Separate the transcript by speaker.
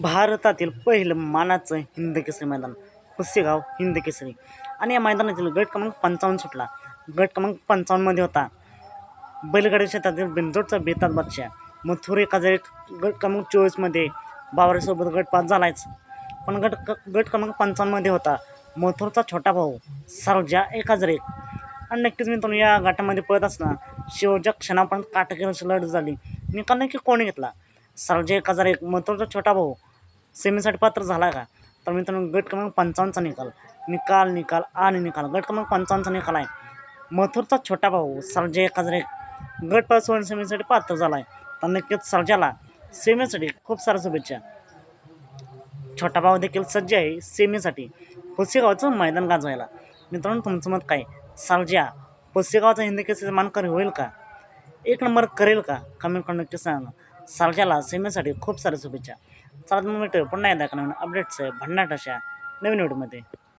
Speaker 1: भारतातील पहिलं मानाचं हिंद केसरी मैदान पुसेगाव हिंद केसरी आणि या मैदानातील गट क्रमांक 55 सुटला. गट क्रमांक 55मध्ये होता बैलगाडी क्षेत्रातील बिनजोडचा बेताज बादशाह मथुर. गट क्रमांक 24मध्ये बावऱ्यासोबत गट पास झालायच, पण गट क्रमांक 55मध्ये होता मथुरचा छोटा भाऊ सर्जा 1-1. आणि नक्कीच मित्रांनो, या गटामध्ये पळत असताना शेवटच्या क्षणापर्यंत काटकी अशी लढत झाली. निकाल नक्की कोणी घेतला? सर्जा 1-1 मथुरचा छोटा भाऊ सेमीसाठी पात्र झाला का? तर मित्रांनो, गट क्रमांक 55चा निकाल आणि निकाल. गट क्रमांक 55चा निकाल आहे मथुरचा छोटा भाऊ सर्जा 1-1 गट पास होऊन सेमीसाठी पात्र झाला आहे. तर नक्कीच सर्जाला सेमीसाठी खूप साऱ्या शुभेच्छा. छोटा भाऊ देखील सज्ज आहे सेमीसाठी पुसेगावचं मैदान गाजवायला. मित्रांनो, तुमचं मत काय? सर्जा पुसेगावचा हिंद केसरी मानकरी होईल का? 1 नंबर करेल का? कमेंट करून नक्की सांगा. सर्जाला सेमीसाठी खूप साऱ्या शुभेच्छा. चला, मग भेटूया पुन्हा एकदा नवीन अपडेट्स भन्नाट अशा नवीन व्हिडिओमध्ये.